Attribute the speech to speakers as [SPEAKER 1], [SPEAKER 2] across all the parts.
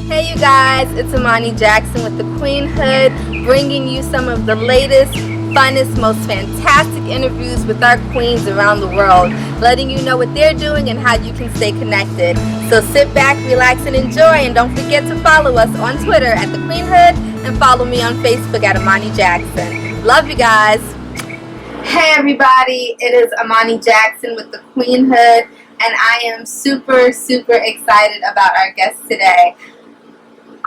[SPEAKER 1] Hey you guys, it's Amani Jackson with the Queenhood, bringing you some of the latest, funnest, most fantastic interviews with our queens around the world, letting you know what they're doing and how you can stay connected. So sit back, relax, and enjoy, and don't forget to follow us on Twitter at the Queenhood and follow me on Facebook at Amani Jackson. Love you guys. Hey everybody, it is Amani Jackson with the Queenhood, and I am super excited about our guest today.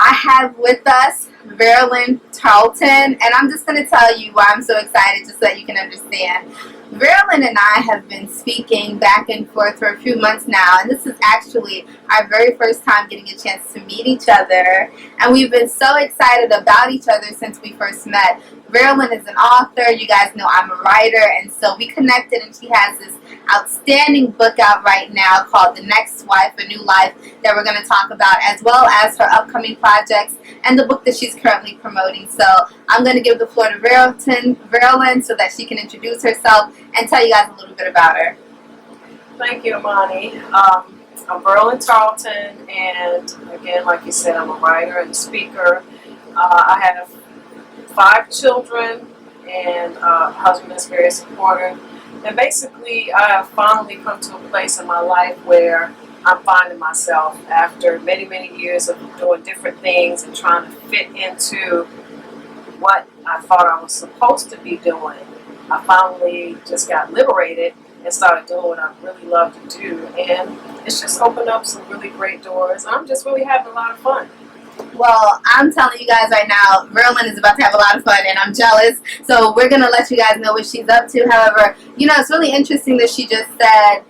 [SPEAKER 1] I have with us Verlyn Tarlton, and I'm just going to tell you why I'm so excited just so that you can understand. Verlyn and I have been speaking back and forth for a few months now, and this is actually our very first time getting a chance to meet each other, and we've been so excited about each other since we first met. Verlyn is an author, you guys know I'm a writer, and so we connected, and she has this outstanding book out right now called The Next Wife, A New Life, that we're going to talk about, as well as her upcoming projects and the book that she's currently promoting. So I'm going to give the floor to Verlyn so that she can introduce herself and tell you guys a little bit about her.
[SPEAKER 2] Thank you, Amani. I'm Verlyn Tarlton, and again, like you said, I'm a writer and speaker. I have 5 children and a husband that's very supportive. And basically, I have finally come to a place in my life where I'm finding myself after many years of doing different things and trying to fit into what I thought I was supposed to be doing. I finally just got liberated and started doing what I really love to do. And it's just opened up some really great doors. I'm just really having a lot of fun.
[SPEAKER 1] Well, I'm telling you guys right now, Verlyn is about to have a lot of fun, and I'm jealous. So we're going to let you guys know what she's up to. However, you know, it's really interesting that she just said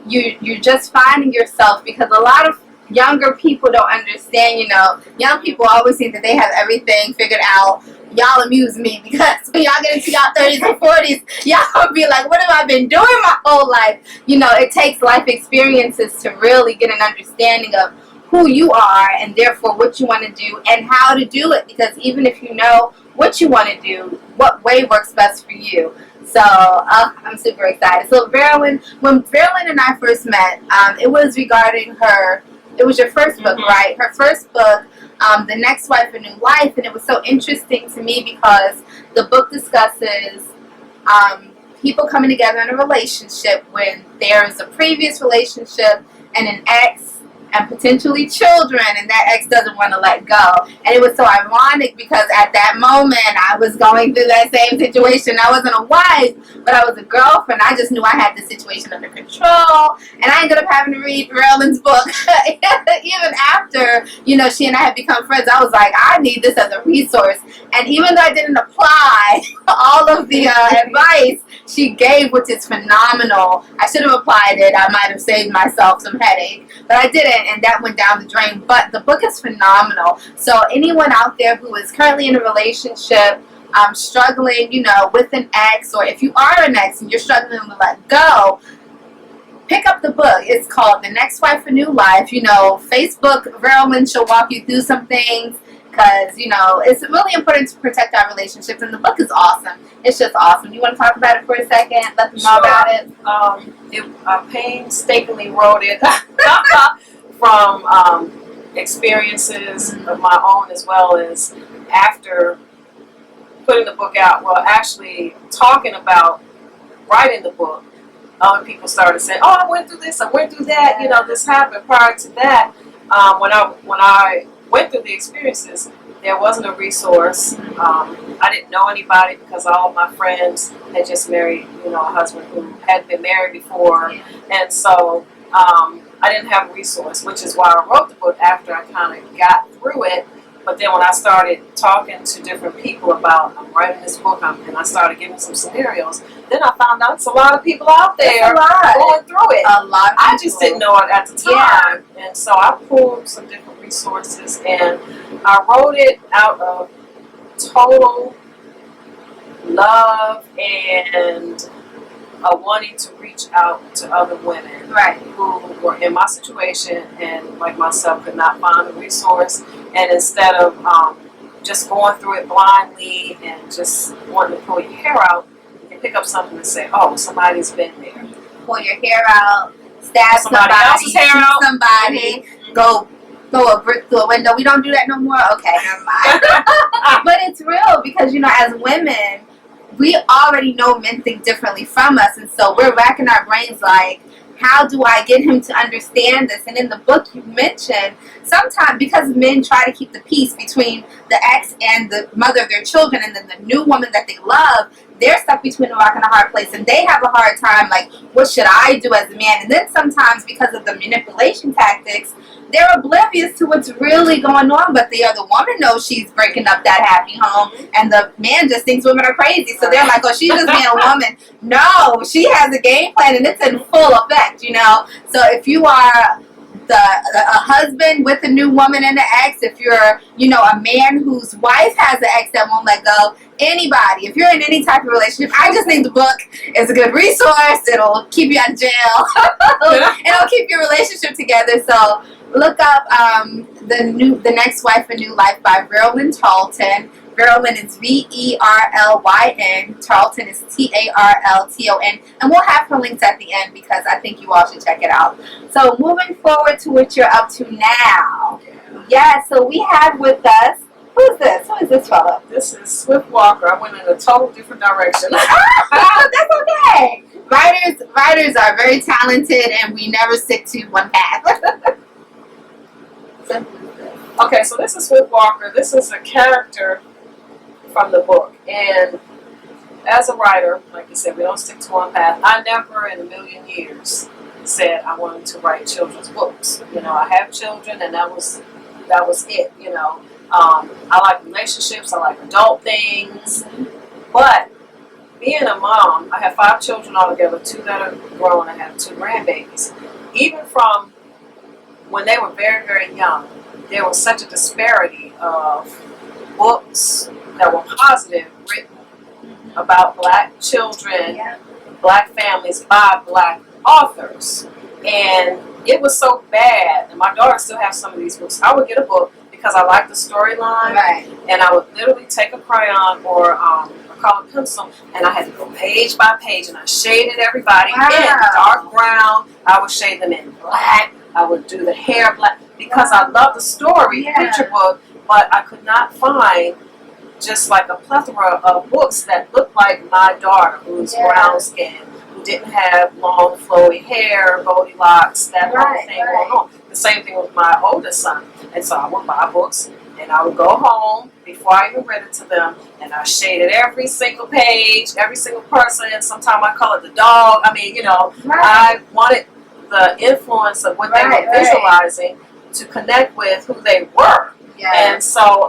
[SPEAKER 1] you're just finding yourself, because a lot of younger people don't understand, you know. Young people always think that they have everything figured out. Y'all amuse me, because when y'all get into y'all 30s and 40s, y'all will be like, what have I been doing my whole life? You know, it takes life experiences to really get an understanding of who you are, and therefore what you want to do and how to do it, because even if you know what you want to do, what way works best for you. So I'm super excited. So Verlyn, when Verlyn and I first met, it was regarding it was your first book, right? Her first book, The Next Wife, A New Life, and it was so interesting to me because the book discusses people coming together in a relationship when there's a previous relationship and an ex and potentially children, and that ex doesn't want to let go. And it was so ironic because at that moment I was going through that same situation. I wasn't a wife, but I was a girlfriend. I just knew I had the situation under control, and I ended up having to read Verlyn's book. Even after, you know, she and I had become friends, I was like, I need this as a resource. And even though I didn't apply all of the advice she gave, which is phenomenal, I should have applied it. I might have saved myself some headache, but I didn't, and that went down the drain. But the book is phenomenal. So anyone out there who is currently in a relationship, struggling, you know, with an ex, or if you are an ex and you're struggling to let go, pick up the book. It's called The Next Wife, A New Life. You know, Facebook, Verlyn, she'll walk you through some things, because, you know, it's really important to protect our relationships, and the book is awesome. It's just awesome. You want to talk about it for a second? Let them know about it.
[SPEAKER 2] I painstakingly wrote it from experiences of my own, as well as after putting the book out. Well, actually talking about writing the book, other people started saying, oh, I went through this, I went through that, you know, this happened. Prior to that, when I went through the experiences, there wasn't a resource. I didn't know anybody because all of my friends had just married, you know, a husband who had been married before, and so I didn't have a resource, which is why I wrote the book after I kind of got through it. But then when I started talking to different people about I'm writing this book, and I started giving some scenarios, then I found out it's a lot of people out there going through it.
[SPEAKER 1] A lot of people.
[SPEAKER 2] I just didn't know it at the time. Yeah. And so I pulled some different resources, and I wrote it out of total love and wanting to reach out to other women who were in my situation and, like myself, could not find a resource. And instead of just going through it blindly and just wanting to pull your hair out, you can pick up something and say, oh, somebody's been there.
[SPEAKER 1] Pull your hair out, stab somebody,
[SPEAKER 2] else's hair out.
[SPEAKER 1] Somebody, go throw a brick through a window. We don't do that no more? Okay, never mind. But it's real because, as women, we already know men think differently from us. And so we're racking our brains like, how do I get him to understand this? And in the book you mentioned, sometimes because men try to keep the peace between the ex and the mother of their children and then the new woman that they love, they're stuck between a rock and a hard place, and they have a hard time, like, what should I do as a man? And then sometimes because of the manipulation tactics, they're oblivious to what's really going on, but the other woman knows she's breaking up that happy home, and the man just thinks women are crazy, so they're like, oh, she's just being a woman. No, she has a game plan, and it's in full effect, So if you are a husband with a new woman and an ex, if you're, a man whose wife has an ex that won't let go, anybody, if you're in any type of relationship, I just think the book is a good resource. It'll keep you out of jail. It'll keep your relationship together. So look up The Next Wife, A New Life by Verlyn Tarlton. Verlyn is Verlyn. Tarlton is Tarlton. And we'll have her links at the end because I think you all should check it out. So moving forward to what you're up to now. Yeah, so we have with us, who's this? Who is this fellow?
[SPEAKER 2] This is Swift Walker. I went in a total different direction.
[SPEAKER 1] That's okay. Writers are very talented and we never stick to one path.
[SPEAKER 2] Okay, so this is Swift Walker. This is a character from the book. And as a writer, like you said, we don't stick to one path. I never in a million years said I wanted to write children's books. I have children and that was it, I like relationships, I like adult things. But being a mom, I have 5 children altogether, 2 that are grown, I have 2 grandbabies. Even from when they were very, very young, there was such a disparity of books that were positive, written about black children, black families by black authors. And it was so bad, and my daughter still has some of these books. I would get a book because I liked the storyline, and I would literally take a crayon or a colored pencil, and I had to go page by page, and I shaded everybody in dark brown. I would shade them in black. I would do the hair black because I love the story, picture book, but I could not find just like a plethora of books that looked like my daughter, who's brown skinned, who didn't have long flowy hair, Goldilocks, that whole thing going on. The same thing with my oldest son. And so I would buy books and I would go home before I even read it to them, and I shaded every single page, every single person. Sometimes I colored the dog. I mean, I wanted the influence of what they were visualizing to connect with who they were. And so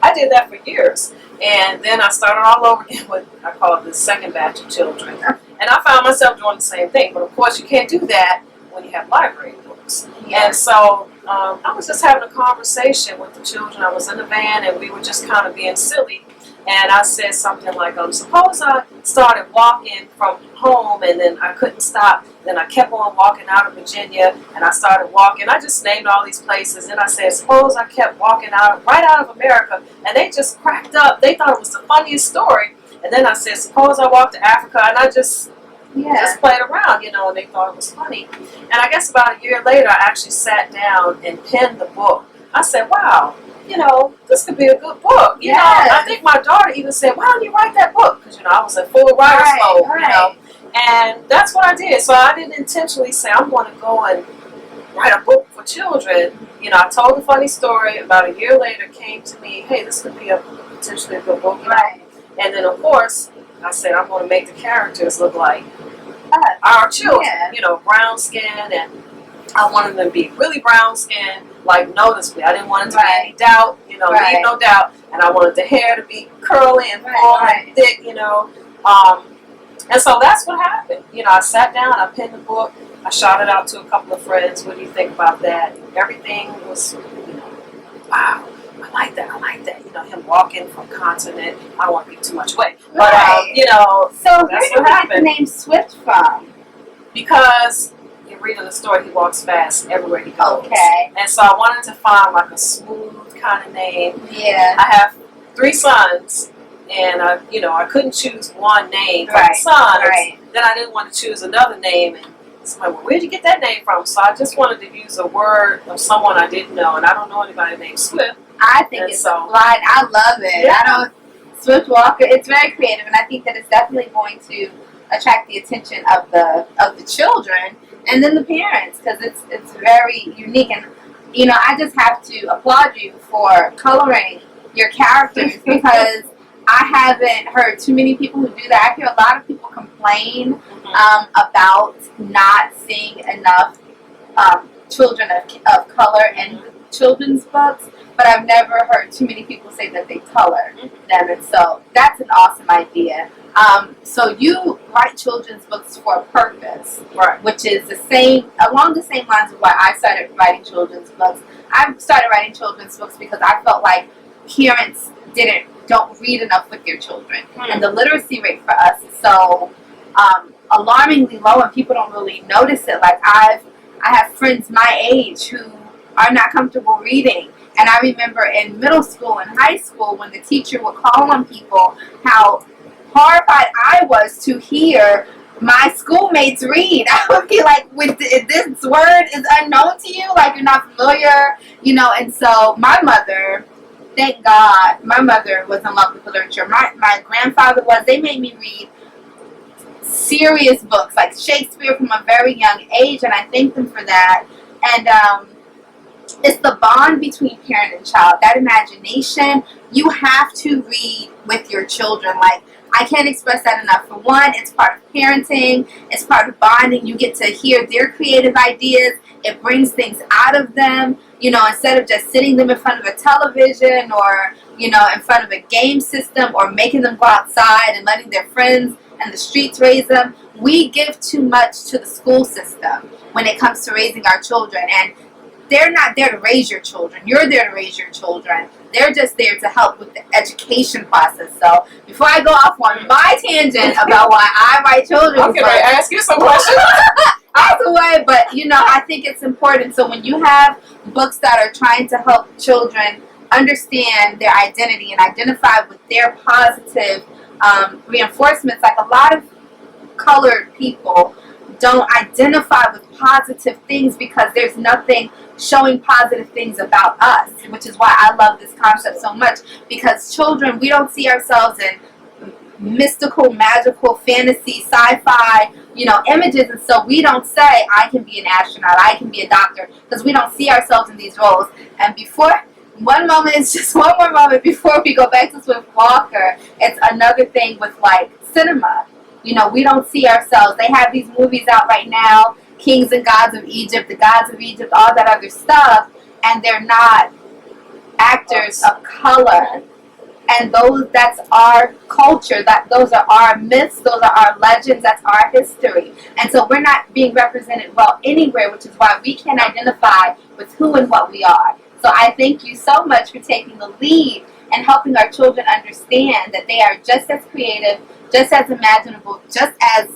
[SPEAKER 2] I did that for years. And then I started all over again with, I call it the second batch of children. And I found myself doing the same thing. But of course you can't do that when you have library books. And so I was just having a conversation with the children. I was in the van and we were just kind of being silly. And I said something like, suppose I started walking from home and then I couldn't stop. Then I kept on walking out of Virginia and I started walking. I just named all these places. And I said, suppose I kept walking right out of America. And they just cracked up. They thought it was the funniest story. And then I said, suppose I walked to Africa, and I just played around, and they thought it was funny. And I guess about a year later, I actually sat down and penned the book. I said, wow, this could be a good book. I think my daughter even said, why don't you write that book? Because, I was in full writer's mode, And that's what I did. So I didn't intentionally say, I'm going to go and write a book for children. I told a funny story. About a year later, came to me, hey, this could be potentially a good book. And then, of course, I said, I'm going to make the characters look like our children, brown skin, and I wanted them to be really brown skin, like noticeably. I didn't want it to be any doubt, leave no doubt, and I wanted the hair to be curly and full and thick, and so that's what happened. I sat down, I penned the book, I shot it out to a couple of friends. What do you think about that? Everything was, wow. I like that. Him walking from continent. I don't want to give too much away. But,
[SPEAKER 1] so
[SPEAKER 2] that's
[SPEAKER 1] where did
[SPEAKER 2] what
[SPEAKER 1] you get
[SPEAKER 2] happened.
[SPEAKER 1] the name Swift from?
[SPEAKER 2] Because you're reading the story, he walks fast everywhere he goes.
[SPEAKER 1] Okay.
[SPEAKER 2] And so I wanted to find like a smooth kind of name.
[SPEAKER 1] Yeah.
[SPEAKER 2] I have 3 sons, and I couldn't choose one name for the sons. Then I didn't want to choose another name and somebody, well, where'd you get that name from? So I just wanted to use a word of someone I didn't know, and I don't know anybody named Swift.
[SPEAKER 1] I think
[SPEAKER 2] And
[SPEAKER 1] it's
[SPEAKER 2] so-
[SPEAKER 1] a fly. I love it.
[SPEAKER 2] Yeah.
[SPEAKER 1] I don't. Swift Walker. It's very creative, and I think that it's definitely going to attract the attention of the children and then the parents, because it's very unique. And you know, I just have to applaud you for coloring your characters because I haven't heard too many people who do that. I hear a lot of people complain about not seeing enough children of color in children's books, but I've never heard too many people say that they color them, and so that's an awesome idea. So you write children's books for a purpose,
[SPEAKER 2] Right.
[SPEAKER 1] which is along the same lines of why I started writing children's books. I started writing children's books because I felt like parents don't read enough with their children, and the literacy rate for us is so alarmingly low, and people don't really notice it. Like I have friends my age who are not comfortable reading. And I remember in middle school and high school when the teacher would call on people, how horrified I was to hear my schoolmates read. I would be like, this word is unknown to you, like you're not familiar, you know. And so my mother, thank God, my mother was in love with literature. My grandfather was. They made me read serious books like Shakespeare from a very young age, and I thank them for that. And it's the bond between parent and child, that imagination. You have to read with your children. Like, I can't express that enough. For one, it's part of parenting, it's part of bonding. You get to hear their creative ideas. It brings things out of them, you know, instead of just sitting them in front of a television or, you know, in front of a game system, or making them go outside and letting their friends and the streets raise them. We give too much to the school system when it comes to raising our children, and they're not there to raise your children. You're there to raise your children. They're just there to help with the education process. So before I go off on my tangent about why I write children's
[SPEAKER 2] I'm going to ask you some questions.
[SPEAKER 1] out the way, but you know, I think it's important. So when you have books that are trying to help children understand their identity and identify with their positive reinforcements, like a lot of colored people don't identify with positive things because there's nothing showing positive things about us, which is why I love this concept so much, because children, we don't see ourselves in mystical, magical, fantasy, sci-fi, you know, images, and so we don't say, I can be an astronaut, I can be a doctor, because we don't see ourselves in these roles. And one more moment before we go back to Swift Walker, it's another thing with like cinema. You know, we don't see ourselves. They have these movies out right now, Kings and Gods of Egypt, The Gods of Egypt, all that other stuff, and they're not actors of color. And that's our culture. Those are our myths. Those are our legends. That's our history. And so we're not being represented well anywhere, which is why we can't identify with who and what we are. So I thank you so much for taking the lead and helping our children understand that they are just as creative, just as imaginable, just as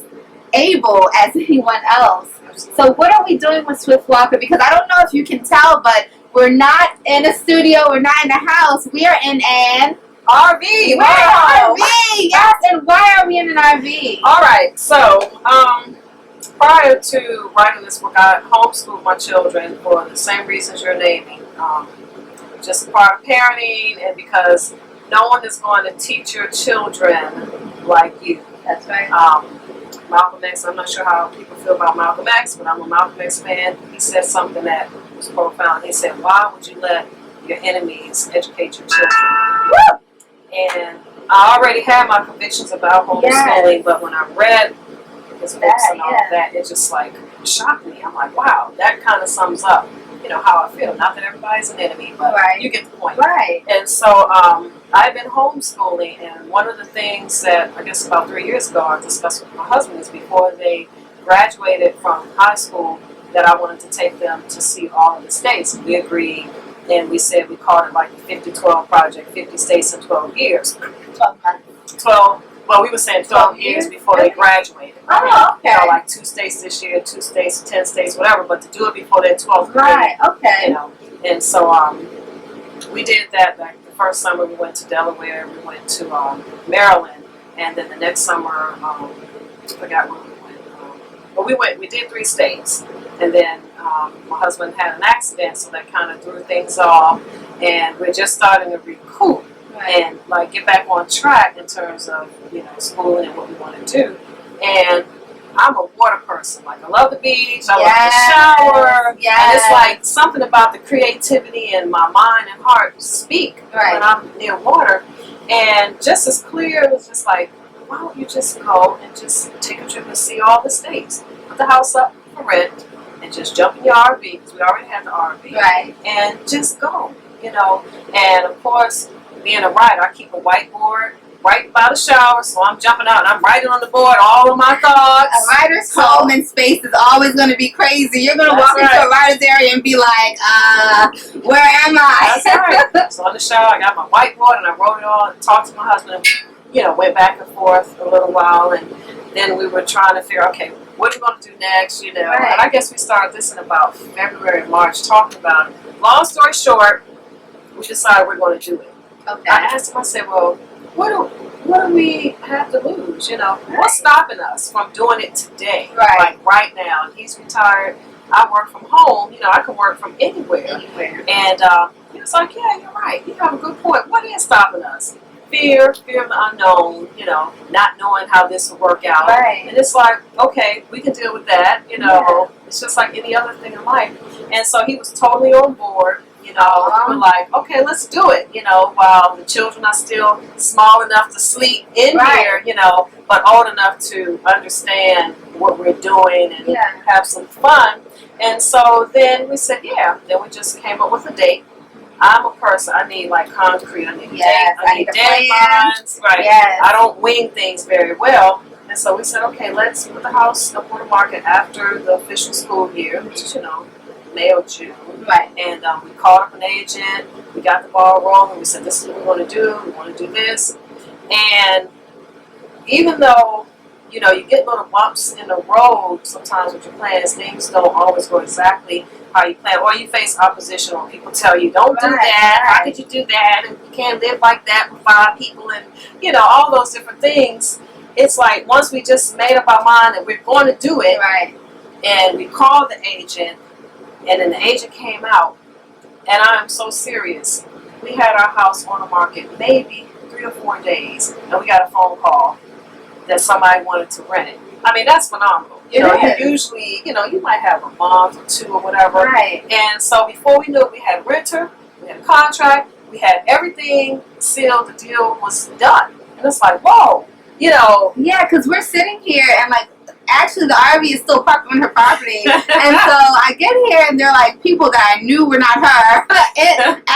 [SPEAKER 1] able as anyone else. So what are we doing with Swift Walker? Because I don't know if you can tell, but we're not in a studio, we're not in a house, we are in an
[SPEAKER 2] RV.
[SPEAKER 1] Wow. RV, yes, and why are we in an RV?
[SPEAKER 2] All right, so prior to writing this book, I homeschooled my children for the same reasons you're naming. Just part of parenting, and because no one is going to teach your children like you.
[SPEAKER 1] That's right.
[SPEAKER 2] Malcolm X, I'm not sure how people feel about Malcolm X, but I'm a Malcolm X fan. He said something that was profound. He said, why would you let your enemies educate your children?
[SPEAKER 1] Woo!
[SPEAKER 2] And I already had my convictions about homeschooling, but when I read his books and all of that, it just like shocked me. I'm like, wow, that kind of sums up, you know, how I feel. Not that everybody's an enemy, but you get the point.
[SPEAKER 1] Right.
[SPEAKER 2] And so I've been homeschooling, and one of the things that I guess about 3 years ago I discussed with my husband is before they graduated from high school that I wanted to take them to see all of the states. We agreed, and we said we called it like the 50-12 project, 50 states in 12 years.
[SPEAKER 1] 12 months.
[SPEAKER 2] 12, well, we were saying 12 years before they graduated.
[SPEAKER 1] Oh, okay.
[SPEAKER 2] You know, like 2 states this year, 2 states, 10 states, whatever, but to do it before their 12th grade.
[SPEAKER 1] Right, okay.
[SPEAKER 2] You know, and so we did that. Like the first summer we went to Delaware, we went to Maryland, and then the next summer, I forgot where we went. But we did 3 states, and then my husband had an accident, so that kind of threw things off, and we're just starting to recoup and like get back on track in terms of schooling and what we want to do. And I'm a water person. Like, I love the beach. I love the shower. And it's like something about the creativity in my mind and heart speak when I'm near water. And just as clear, it was just like, why don't you just go and just take a trip and see all the states? Put the house up for rent and just jump in your RV, because we already had the RV. And just go, And of course, being a writer, I keep a whiteboard right by the shower, so I'm jumping out and I'm writing on the board all of my thoughts.
[SPEAKER 1] A writer's home and space is always going to be crazy. You're going to walk into a writer's area and be like, where am I?
[SPEAKER 2] That's right. So on the shower, I got my whiteboard and I wrote it all and talked to my husband and, went back and forth a little while, and then we were trying to figure, okay, what are we going to do next, And I guess we started this in about February, March, talking about it. Long story short, we decided we're going to do it. I asked him, I said, well, what do we have to lose? What's stopping us from doing it today? Like right now. And he's retired. I work from home. I can work from anywhere. And he was like, yeah, you're right. You have a good point. What is stopping us? Fear of the unknown, not knowing how this will work out. And it's like, okay, we can deal with that. It's just like any other thing in life. And so he was totally on board. We're like, okay, let's do it, while the children are still small enough to sleep in here, but old enough to understand what we're doing and have some fun. And so then we said, then we just came up with a date. I'm a person, I need like concrete, I need I need deadlines, I don't wing things very well. And so we said, okay, let's put the house up on the market after the official school year, which is, May or June. And we called up an agent, we got the ball rolling, we said, this is what we want to do, we want to do this. And even though, you get little bumps in the road sometimes with your plans, things don't always go exactly how you plan, or you face opposition, or people tell you, don't do that, how could you do that, and you can't live like that with 5 people, and, all those different things. It's like, once we just made up our mind that we're going to do it, and we called the agent, and then the agent came out, and I'm so serious. We had our house on the market maybe 3 or 4 days, and we got a phone call that somebody wanted to rent it. I mean, that's phenomenal. You usually, you might have a month or 2 or whatever. And so before we knew it, we had a renter, we had a contract, we had everything sealed, the deal was done. And it's like, whoa,
[SPEAKER 1] Yeah, because we're sitting here and like, actually the RV is still parked on her property. And so I get here and they're like people that I knew were not her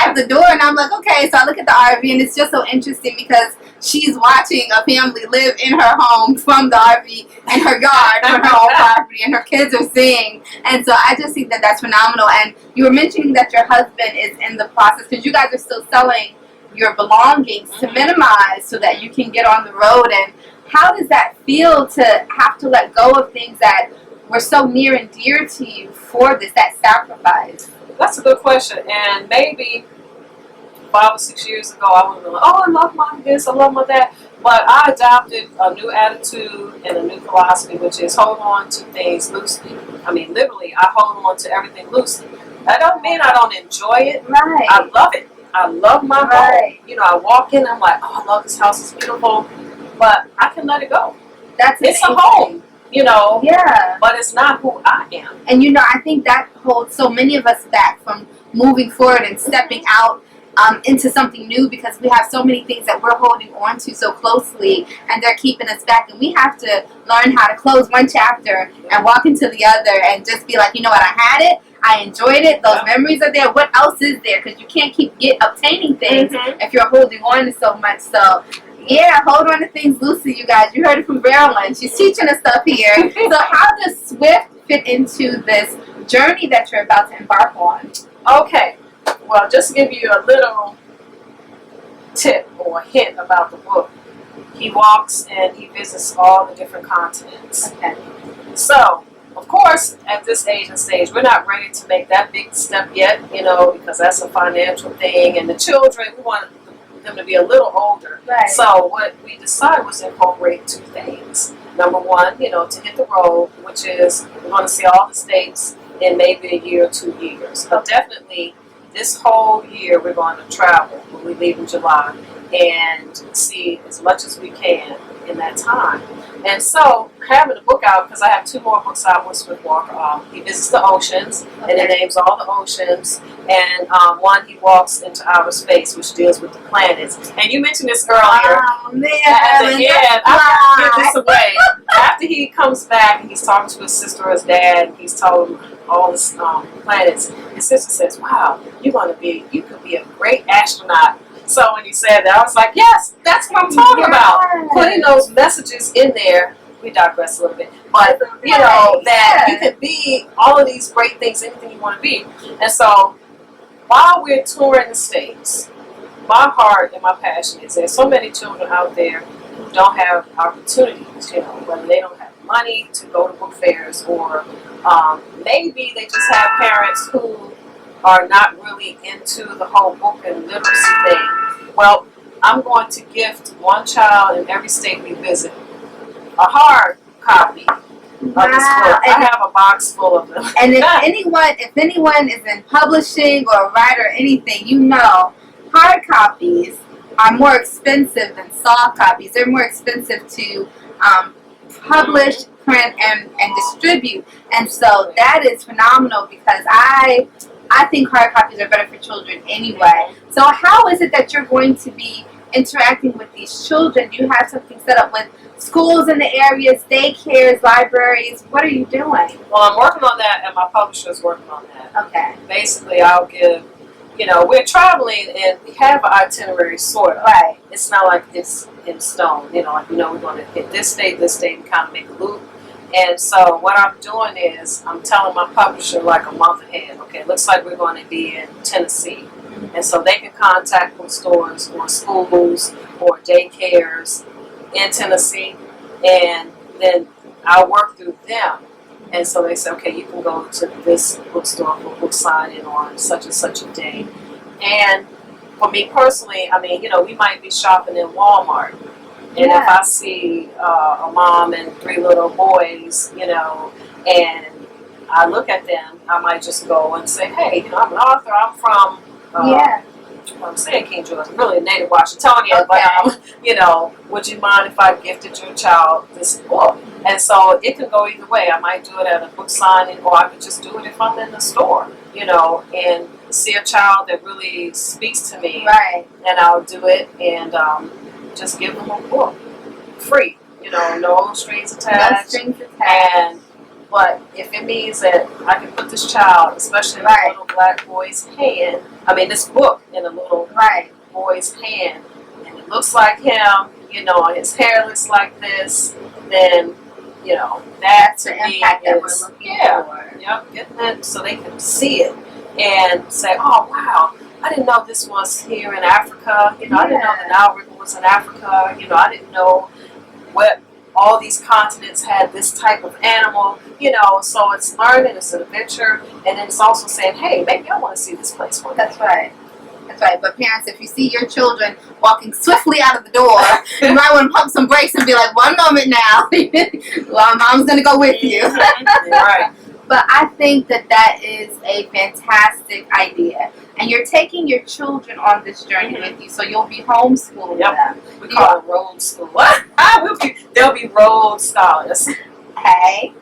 [SPEAKER 1] at the door, and I'm like, okay. So I look at the RV and it's just so interesting because she's watching a family live in her home from the RV and her yard on her own property, and her kids are seeing. And so I just think that that's phenomenal. And you were mentioning that your husband is in the process, because you guys are still selling your belongings to minimize so that you can get on the road. And how does that feel to have to let go of things that were so near and dear to you for this, that sacrifice?
[SPEAKER 2] That's a good question. And maybe 5 or 6 years ago, I would have been like, oh, I love my this, I love my that. But I adopted a new attitude and a new philosophy, which is hold on to things loosely. I mean, literally, I hold on to everything loosely. That don't mean I don't enjoy it. I love it. I love my home. I walk in, I'm like, oh, I love this house, it's beautiful. But I can let it go. It's a home, but it's not who I am.
[SPEAKER 1] And I think that holds so many of us back from moving forward and stepping out into something new, because we have so many things that we're holding on to so closely, and they're keeping us back. And we have to learn how to close one chapter and walk into the other and just be like, you know what, I had it, I enjoyed it, those memories are there, what else is there? Because you can't keep obtaining things if you're holding on to so much. So yeah, hold on to things loosely, you guys. You heard it from Verlyn. She's teaching us stuff here. So how does Swift fit into this journey that you're about to embark on?
[SPEAKER 2] Okay. Well, just to give you a little tip or hint about the book, he walks and he visits all the different continents. So, of course, at this age and stage, we're not ready to make that big step yet, because that's a financial thing. And the children, we want them to be a little older. So what we decided was to incorporate 2 things. number one, to hit the road, which is we're going to see all the states in maybe a year or 2 years. But definitely this whole year we're going to travel when we leave in July and see as much as we can in that time. And so having the book out, because I have 2 more books out with Swift Walker. He visits the oceans, and it names all the oceans. And one, he walks into outer space, which deals with the planets. And you mentioned this earlier.
[SPEAKER 1] Oh man!
[SPEAKER 2] At the end, I'm going to give this away. After he comes back and he's talking to his sister or his dad, and he's told him all the planets, his sister says, "Wow, you could be a great astronaut." So when you said that, I was like, yes, that's what I'm talking about. Putting those messages in there. We digress a little bit. But, that you can be all of these great things, anything you want to be. And so while we're touring the States, my heart and my passion is there's so many children out there who don't have opportunities, whether they don't have money to go to book fairs or maybe they just have parents who are not really into the whole book and literacy thing. Well, I'm going to gift one child in every state we visit a hard copy of this book. I have a box full of them.
[SPEAKER 1] And if anyone is in publishing or a writer or anything, hard copies are more expensive than soft copies. They're more expensive to publish, print, and distribute. And so that is phenomenal because I think hard copies are better for children anyway. So how is it that you're going to be interacting with these children? Do you have something set up with schools in the areas, daycares, libraries? What are you doing?
[SPEAKER 2] Well, I'm working on that, and my publisher is working on that.
[SPEAKER 1] Okay.
[SPEAKER 2] Basically, I'll give, we're traveling, and we have an itinerary sort of.
[SPEAKER 1] Right.
[SPEAKER 2] It's not like it's in stone. We're going to hit this state, and kind of make a loop. And so what I'm doing is I'm telling my publisher like a month ahead, okay, it looks like we're going to be in Tennessee. And so they can contact bookstores or schools or daycares in Tennessee, and then I'll work through them. And so they say, okay, you can go to this bookstore for book signing on such and such a day. And for me personally, we might be shopping in Walmart. And if I see a mom and 3 little boys, and I look at them, I might just go and say, hey, I'm an author. I'm from, I'm saying King George, I'm really a native Washingtonian, but, would you mind if I gifted your child this book? And so it can go either way. I might do it at a book signing, or I could just do it if I'm in the store, and see a child that really speaks to me.
[SPEAKER 1] Right.
[SPEAKER 2] And I'll do it and just give them a book, free, no strings attached. But if it means that I can put this child, especially in a little black boy's hand, this book in a little boy's hand, and it looks like him, and his hair looks like this, then, that's
[SPEAKER 1] the impact that we're looking for.
[SPEAKER 2] Yep, getting it so they can see it and say, oh, wow, I didn't know this was here in Africa. I didn't know the Nile River was in Africa. I didn't know what all these continents had this type of animal. So it's learning, it's an adventure, and then it's also saying, hey, maybe I want to see this place one day.
[SPEAKER 1] That's right. That's right. But parents, if you see your children walking swiftly out of the door, you might want to pump some brakes and be like, one moment now. Well, mom's going to go with you.
[SPEAKER 2] Right.
[SPEAKER 1] But I think that is a fantastic idea. And you're taking your children on this journey with you, so you'll be homeschooling them.
[SPEAKER 2] We call it road school. They'll be road scholars.
[SPEAKER 1] Hey.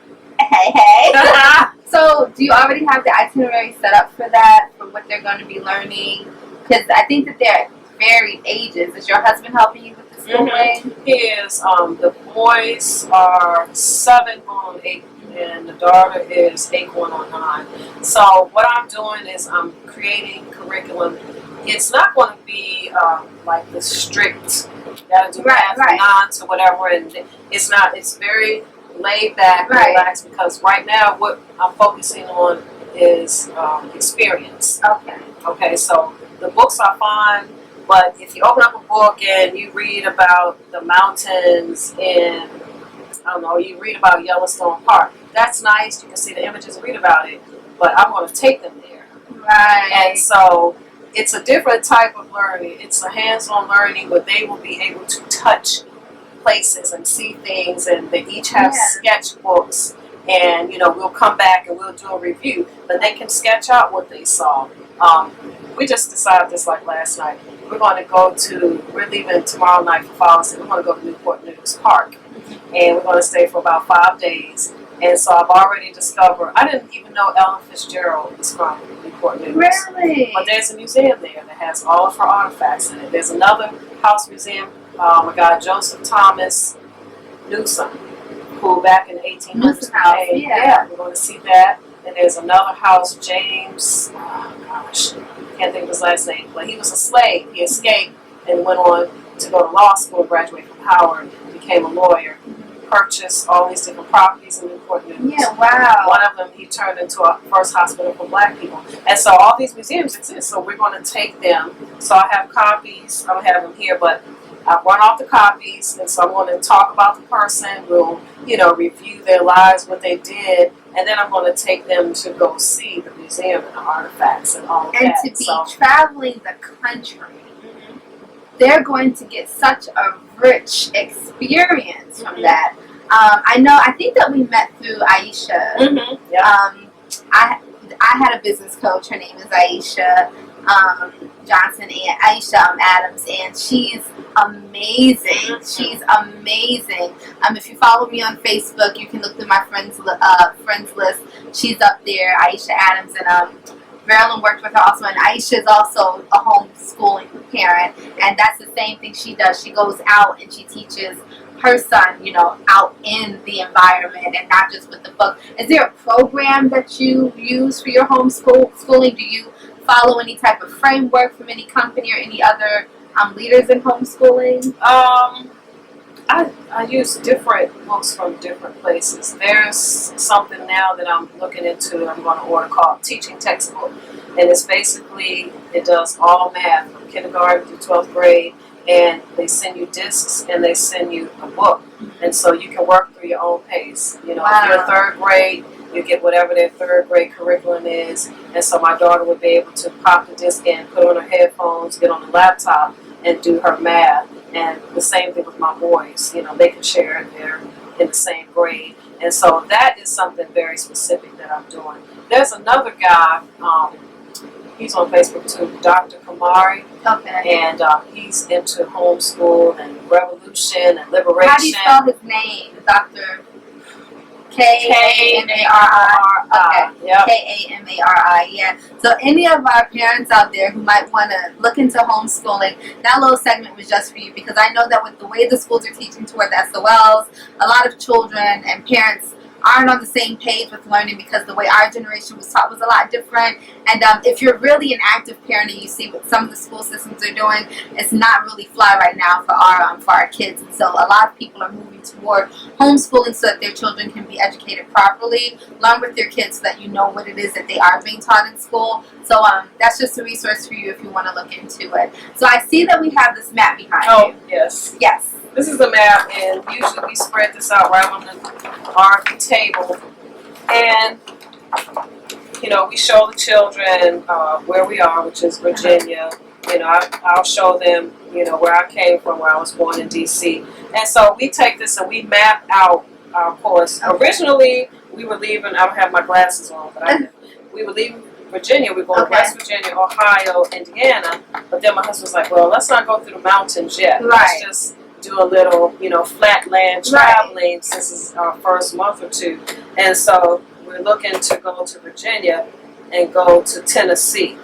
[SPEAKER 1] So do you already have the itinerary set up for that, for what they're going to be learning? Because I think that they're varied ages. Is your husband helping you with the schooling?
[SPEAKER 2] He is. The boys are 7 going on 8. And the daughter is 8 going on 9. So what I'm doing is I'm creating curriculum. It's not going to be like the strict, you got to do math from 9 to whatever. And it's not. It's very laid back, relaxed, because right now what I'm focusing on is experience. Okay. So the books are fine, but if you open up a book and you read about the mountains in, I don't know, you read about Yellowstone Park. That's nice. You can see the images and read about it. But I want to take them there.
[SPEAKER 1] Right.
[SPEAKER 2] And so it's a different type of learning. It's a hands-on learning where they will be able to touch places and see things, and they each have sketchbooks, and we'll come back and we'll do a review, but they can sketch out what they saw. We just decided this like last night. We're leaving tomorrow night for Father's Day. We're going to go to Newport News Park, and we're going to stay for about 5 days. And so I've already discovered, I didn't even know Ella Fitzgerald is from Newport News.
[SPEAKER 1] Really?
[SPEAKER 2] But there's a museum there that has all of her artifacts in it. There's another house museum, a guy, Joseph Thomas Newsom, who back in the 1800s came. Yeah, we're going to see that. And there's another house, James, can't think of his last name, but he was a slave. He escaped and went on to go to law school, graduate from Howard, became a lawyer, purchased all these different properties in Newport News.
[SPEAKER 1] Yeah, wow.
[SPEAKER 2] One of them he turned into a first hospital for black people. And so all these museums exist, so we're going to take them. So I have copies, I don't have them here, but I run off the copies, and so I'm going to talk about the person. We'll, review their lives, what they did, and then I'm going to take them to go see the museum and the artifacts and all of that.
[SPEAKER 1] And to be traveling the country, they're going to get such a rich experience from that. I think that we met through Aisha. I had a business coach. Her name is Aisha Johnson, and Aisha Adams, and she's amazing. She's amazing. If you follow me on Facebook, you can look through my friends list. She's up there, Aisha Adams, and Verlyn worked with her also, and Aisha is also a homeschooling parent, and that's the same thing she does. She goes out and she teaches her son, out in the environment and not just with the book. Is there a program that you use for your homeschooling? Do you follow any type of framework from any company or any other leaders in homeschooling?
[SPEAKER 2] I use different books from different places. There's something now that I'm looking into, I'm going to order, called Teaching Textbook. And it's basically, it does all math from kindergarten through 12th grade. And they send you discs and they send you a book. And so you can work through your own pace. If you're third grade, you get whatever their third grade curriculum is. And so my daughter would be able to pop the disc in, put on her headphones, get on the laptop, and do her math. And the same thing with my boys. They can share it. They're in the same grade. And so that is something very specific that I'm doing. There's another guy, he's on Facebook too, Dr. Kamari.
[SPEAKER 1] Okay.
[SPEAKER 2] And he's into homeschool and revolution and liberation.
[SPEAKER 1] How do you spell his name? Dr. Kamari. Okay.
[SPEAKER 2] Yep.
[SPEAKER 1] Kamari. Yeah. So any of our parents out there who might want to look into homeschooling, that little segment was just for you, because I know that with the way the schools are teaching toward the SOLs, a lot of children and parents aren't on the same page with learning, because the way our generation was taught was a lot different. And if you're really an active parent and you see what some of the school systems are doing, it's not really fly right now for our kids. And so a lot of people are moving toward homeschooling so that their children can be educated properly, learn with their kids so that you know what it is that they are being taught in school. So that's just a resource for you if you want to look into it. So I see that we have this map behind you.
[SPEAKER 2] Oh, yes.
[SPEAKER 1] Yes.
[SPEAKER 2] This is the map, and usually we spread this out right on our table. And, we show the children where we are, which is Virginia. I'll show them, where I came from, where I was born in D.C. And so we take this and we map out our course. Originally, we were leaving, I don't have my glasses on, but we were leaving Virginia. We were going to West Virginia, Ohio, Indiana. But then my husband was like, well, let's not go through the mountains yet.
[SPEAKER 1] Right.
[SPEAKER 2] Let's just do a little, flat land traveling since it's our first month or two. And so we're looking to go to Virginia and go to Tennessee.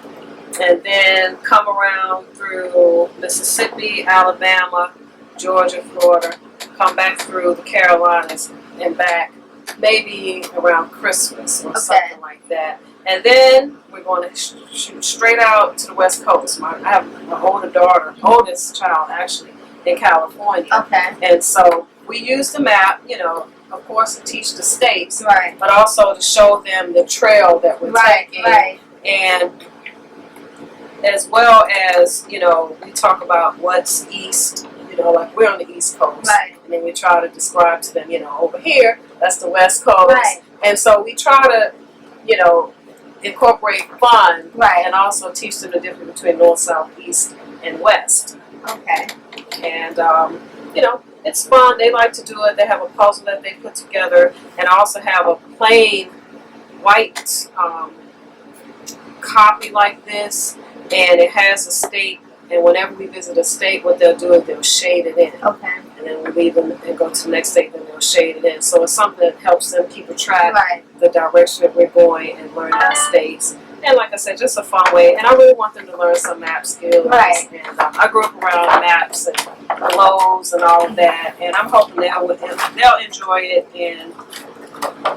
[SPEAKER 2] And then come around through Mississippi, Alabama, Georgia, Florida, come back through the Carolinas and back maybe around Christmas or something like that. And then we're going to shoot straight out to the West Coast. I have an older daughter, oldest child actually, in California.
[SPEAKER 1] Okay.
[SPEAKER 2] And so we use the map, of course, to teach the states,
[SPEAKER 1] Right.
[SPEAKER 2] but also to show them the trail that we're taking.
[SPEAKER 1] Right.
[SPEAKER 2] And as well as, we talk about what's east, like we're on the East Coast.
[SPEAKER 1] Right.
[SPEAKER 2] And then we try to describe to them, over here, that's the West Coast.
[SPEAKER 1] Right.
[SPEAKER 2] And so we try to, incorporate fun.
[SPEAKER 1] Right.
[SPEAKER 2] And also teach them the difference between North, South, East, and West.
[SPEAKER 1] Okay.
[SPEAKER 2] And, it's fun. They like to do it. They have a puzzle that they put together, and I also have a plain white copy like this, and it has a state. And whenever we visit a state, what they'll do is they'll shade it in.
[SPEAKER 1] Okay.
[SPEAKER 2] And then we leave them and go to the next state, then they'll shade it in. So it's something that helps them keep a track of the direction that we're going and learn our states. And like I said, just a fun way. And I really want them to learn some map skills.
[SPEAKER 1] Right.
[SPEAKER 2] And I grew up around maps and globes and all of that. And I'm hoping they'll enjoy it. And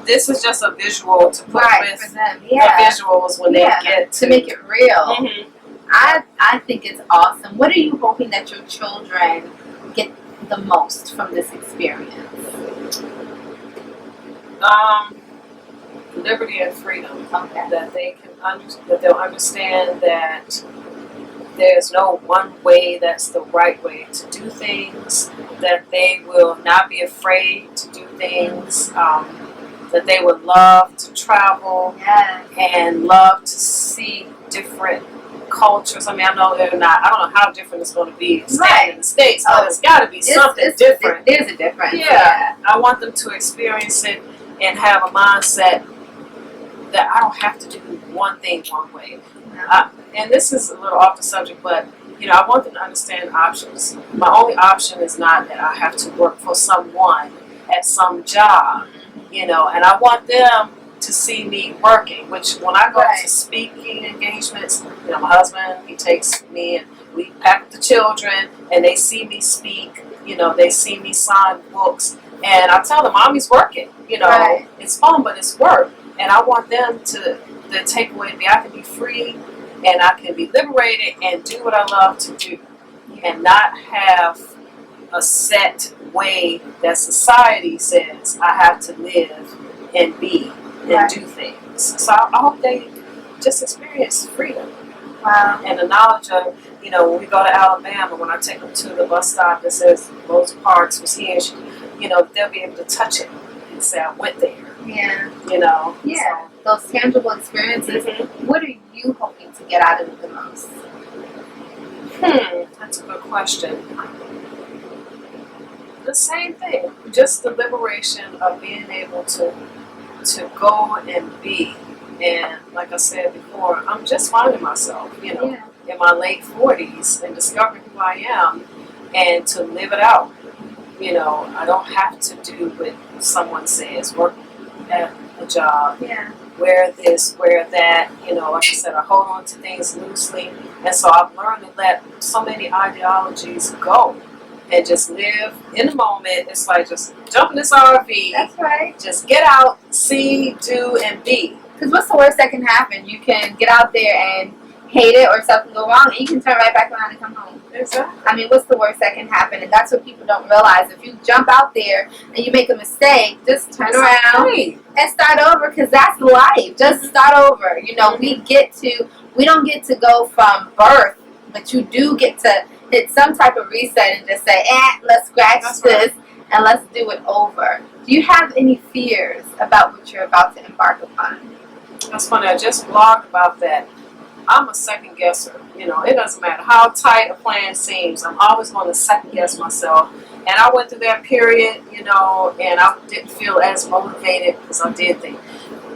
[SPEAKER 2] this is just a visual to put with
[SPEAKER 1] for them.
[SPEAKER 2] the visuals when they get
[SPEAKER 1] to make it real.
[SPEAKER 2] Mm-hmm.
[SPEAKER 1] I think it's awesome. What are you hoping that your children get the most from this experience?
[SPEAKER 2] Liberty and freedom.
[SPEAKER 1] Okay.
[SPEAKER 2] That they can that they'll understand that there's no one way that's the right way to do things. That they will not be afraid to do things. That they would love to travel and love to see different cultures. I mean, I know they're not. I don't know how different it's going to be staying in the States, but it's got to be something different.
[SPEAKER 1] There's a difference.
[SPEAKER 2] Yeah, I want them to experience it and have a mindset that I don't have to do one thing one way. And this is a little off the subject, but I want them to understand options. My only option is not that I have to work for someone at some job, and I want them to see me working, which when I go to speaking engagements, my husband, he takes me and we pack up the children and they see me speak, they see me sign books, and I tell them, Mommy's working, it's fun, but it's work. And I want them to, the takeaway be I can be free and I can be liberated and do what I love to do and not have a set way that society says I have to live and be and do things. So I hope they just experience freedom.
[SPEAKER 1] Wow.
[SPEAKER 2] And the knowledge of, when we go to Alabama, when I take them to the bus stop that says Rosa Parks was here, they'll be able to touch it and say, I went there.
[SPEAKER 1] Yeah.
[SPEAKER 2] So.
[SPEAKER 1] Those tangible experiences.
[SPEAKER 2] Mm-hmm.
[SPEAKER 1] What are you hoping to get out of it the most?
[SPEAKER 2] That's a good question. The same thing. Just the liberation of being able to go and be. And like I said before, I'm just finding myself, in my late 40s and discovering who I am and to live it out. I don't have to do what someone says, work at a job, wear this, wear that. Like I said, I hold on to things loosely. And so I've learned to let so many ideologies go and just live in the moment. It's like just jump in this RV.
[SPEAKER 1] That's right.
[SPEAKER 2] Just get out, see, do, and be.
[SPEAKER 1] Because what's the worst that can happen? You can get out there and hate it or something go wrong, and you can turn right back around and come home.
[SPEAKER 2] Exactly.
[SPEAKER 1] I mean, what's the worst that can happen? And that's what people don't realize. If you jump out there and you make a mistake, just turn around and start over, because that's life. Just start over. We don't get to go from birth, but you do get to hit some type of reset and just say, let's scratch this and let's do it over. Do you have any fears about what you're about to embark upon?
[SPEAKER 2] That's funny. I just blogged about that. I'm a second guesser. It doesn't matter how tight a plan seems. I'm always going to second guess myself. And I went through that period, and I didn't feel as motivated because I did think,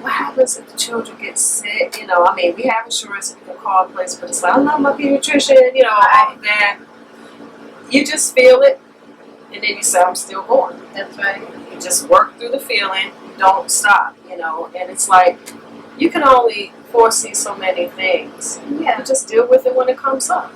[SPEAKER 2] what happens if the children get sick? We have insurance and we can call a place, but it's like, I love my pediatrician, all of that. You just feel it, and then you say, I'm still going.
[SPEAKER 1] That's right.
[SPEAKER 2] You just work through the feeling, don't stop, and it's like, you can only foresee so many things.
[SPEAKER 1] Yeah.
[SPEAKER 2] You just deal with it when it comes up,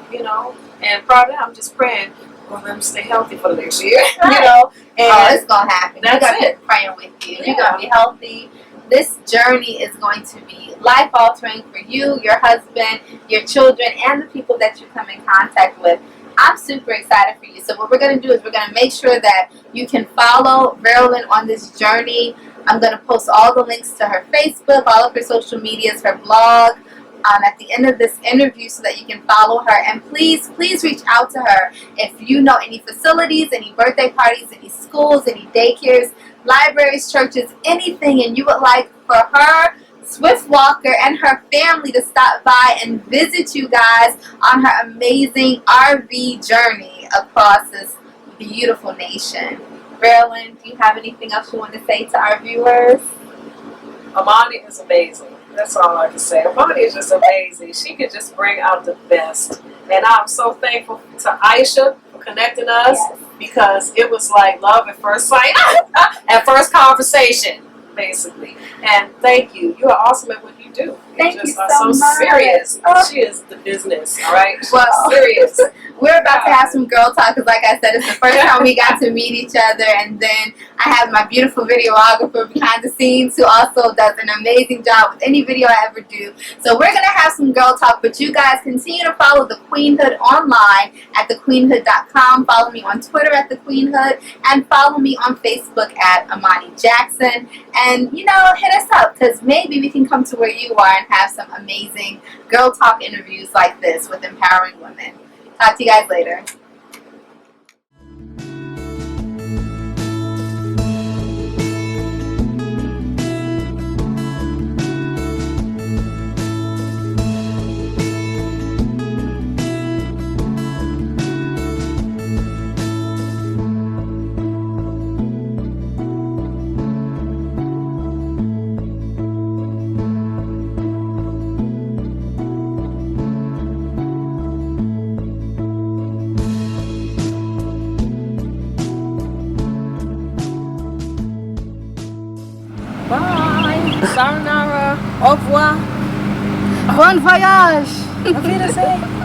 [SPEAKER 2] And probably I'm just praying for them to stay healthy for the next year,
[SPEAKER 1] Right.
[SPEAKER 2] And
[SPEAKER 1] it's going to happen.
[SPEAKER 2] That's
[SPEAKER 1] You're going to be praying with you. You're going to be healthy. This journey is going to be life-altering for you, your husband, your children, and the people that you come in contact with. I'm super excited for you. So what we're going to do is we're going to make sure that you can follow Verlyn on this journey. I'm going to post all the links to her Facebook, all of her social medias, her blog at the end of this interview so that you can follow her. And please reach out to her if you know any facilities, any birthday parties, any schools, any daycares, libraries, churches, anything, and you would like for her, Swift Walker, and her family to stop by and visit you guys on her amazing RV journey across this beautiful nation. Verlyn, do you have anything else you want to say to our viewers?
[SPEAKER 2] Amani is amazing. That's all I can say. Amani is just amazing. She could just bring out the best. And I'm so thankful to Aisha for connecting us, because it was like love at first sight, at first conversation, basically. And thank you. You are awesome at what you do.
[SPEAKER 1] Thank
[SPEAKER 2] you just
[SPEAKER 1] you
[SPEAKER 2] are
[SPEAKER 1] so
[SPEAKER 2] so
[SPEAKER 1] much.
[SPEAKER 2] serious.
[SPEAKER 1] Oh.
[SPEAKER 2] She is the business, all right? She's
[SPEAKER 1] Well,
[SPEAKER 2] serious.
[SPEAKER 1] We're about to have some girl talk, because like I said, it's the first time we got to meet each other. And then I have my beautiful videographer behind the scenes who also does an amazing job with any video I ever do. So we're going to have some girl talk, but you guys continue to follow the Queenhood online at thequeenhood.com. Follow me on Twitter at thequeenhood, and follow me on Facebook at Amani Jackson. And, you know, hit us up, because maybe we can come to where you are and have some amazing girl talk interviews like this with empowering women. Talk to you guys later.
[SPEAKER 2] Bye. Sayonara. Au revoir.
[SPEAKER 1] Bon voyage!
[SPEAKER 2] Auf Wiedersehen.